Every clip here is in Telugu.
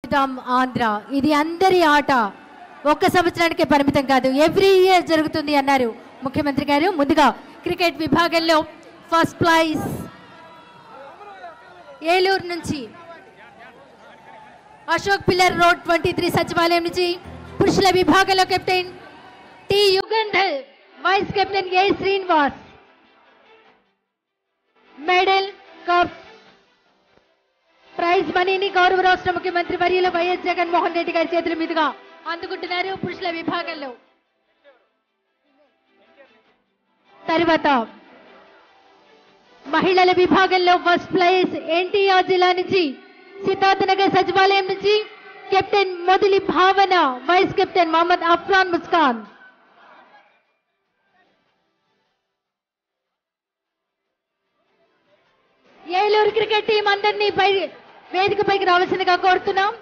ఆంధ్ర ఇది అందరి ఆట ఒక్క సంవత్సరానికే పరిమితం కాదు ఎవ్రీ ఇయర్ జరుగుతుంది అన్నారు ముఖ్యమంత్రి గారు ముందుగా క్రికెట్ విభాగంలో ఫస్ట్ ప్రైజ్ ఏలూరు నుంచి అశోక్ పిల్లర్ రోడ్ 23 సచివాలయం నుంచి పురుషుల విభాగంలో captain T Yugandhar vice captain A Srinivas medal cup prize మనీని గౌరవ రాష్ట్ర ముఖ్యమంత్రి వర్యులు వైఎస్ జగన్మోహన్ రెడ్డి గారి చేతుల మీదుగా అందుకుంటున్నారు పురుషుల విభాగంలో. తర్వాత మహిళల విభాగంలో ఫస్ట్ ప్రైజ్ ఎన్టీఆర్ జిల్లా నుంచి సిద్ధార్థనగర్ సచివాలయం నుంచి captain Modali Bhavana vice captain Mohammed Afran Muskan. Eluru cricket team అందరినీ వేదికపైకి రావాల్సిందిగా కోరుతున్నాం.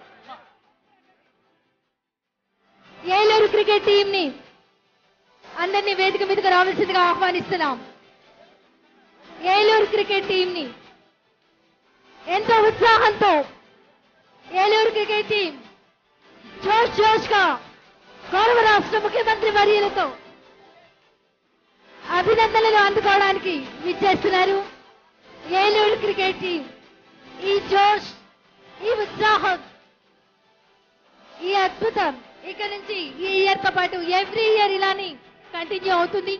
ఏలూరు క్రికెట్ టీం ని అందరినీ వేదిక మీదకి రావాల్సిందిగా ఆహ్వానిస్తున్నాం. ఏలూరు క్రికెట్ టీం ని ఎంతో ఉత్సాహంతో ఏలూరు క్రికెట్ టీం జోష్ గా గౌరవ రాష్ట్ర ముఖ్యమంత్రి వర్యులతో అభినందనలు అందుకోవడానికి విచ్చేస్తున్నారు. ఏలూరు క్రికెట్ టీం ఈ జోష్ ఈ ఉత్సాహం ఈ అద్భుతం ఇక నుంచి ఈ ఇయర్ తో పాటు ఎవ్రీ ఇయర్ ఇలానే కంటిన్యూ అవుతుంది.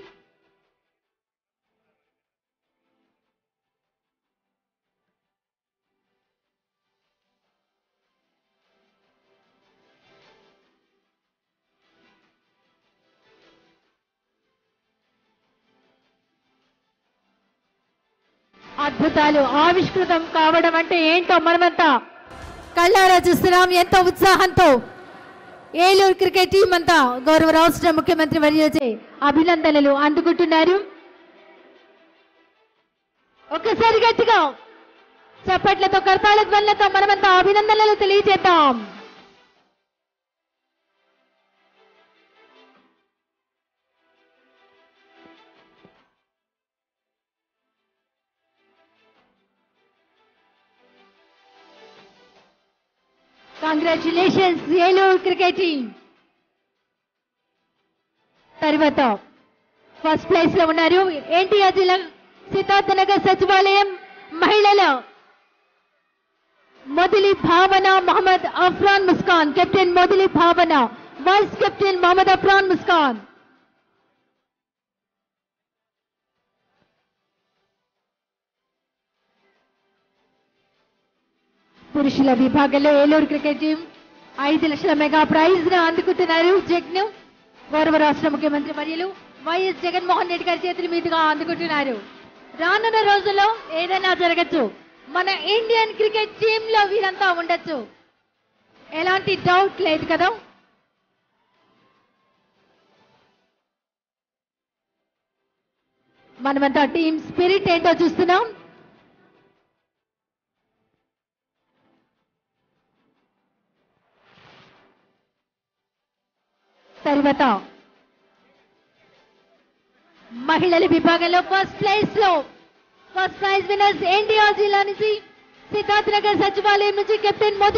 అద్భుతాలు ఆవిష్కృతం కావడం అంటే ఏంటో మనమంతా కళ్ళారా చూస్తున్నాం. ఎంతో ఉత్సాహంతో ఏలూరు క్రికెట్ టీం అంతా గౌరవ రాష్ట్ర ముఖ్యమంత్రి వర్యులచే అభినందనలు అందుకుంటున్నారు. ఒక్కసారి గట్టిగా చప్పట్లతో కర్తాళ ధ్వనులతో మనమంతా అభినందనలు తెలియజేద్దాం. Congratulations Eluru cricket team. తర్వాత ఫస్ట్ ప్లేస్ లో ఉన్నారు ఎన్టీఆర్ జిల్లా సిద్ధార్థనగర్ సచివాలయం మహిళల Modali Bhavana Mohammed Afran Muskan captain Modali Bhavana vice captain Mohammed Afran Muskan. పురుషుల విభాగంలో ఏలూరు క్రికెట్ టీం 5 లక్షల మెగా ప్రైజ్ ను అందుకుంటున్నారు. జగ్ను గౌరవ రాష్ట్ర ముఖ్యమంత్రి వర్యులు వైఎస్ జగన్మోహన్ రెడ్డి గారి చేతుల మీదుగా అందుకుంటున్నారు. రానున్న రోజుల్లో ఏదైనా జరగచ్చు, మన ఇండియన్ క్రికెట్ టీం లో వీరంతా ఉండొచ్చు, ఎలాంటి డౌట్ లేదు కదా. మనమంతా టీం స్పిరిట్ ఏంటో చూస్తున్నాం. తర్వాత మహిళల విభాగంలో ఫస్ట్ ప్రైజ్ విన్నర్స్ ఎన్టీఆర్ జిల్లా నుంచి సిద్ధార్థనగర్ సచివాలయం నుంచి కెప్టెన్ మొదలి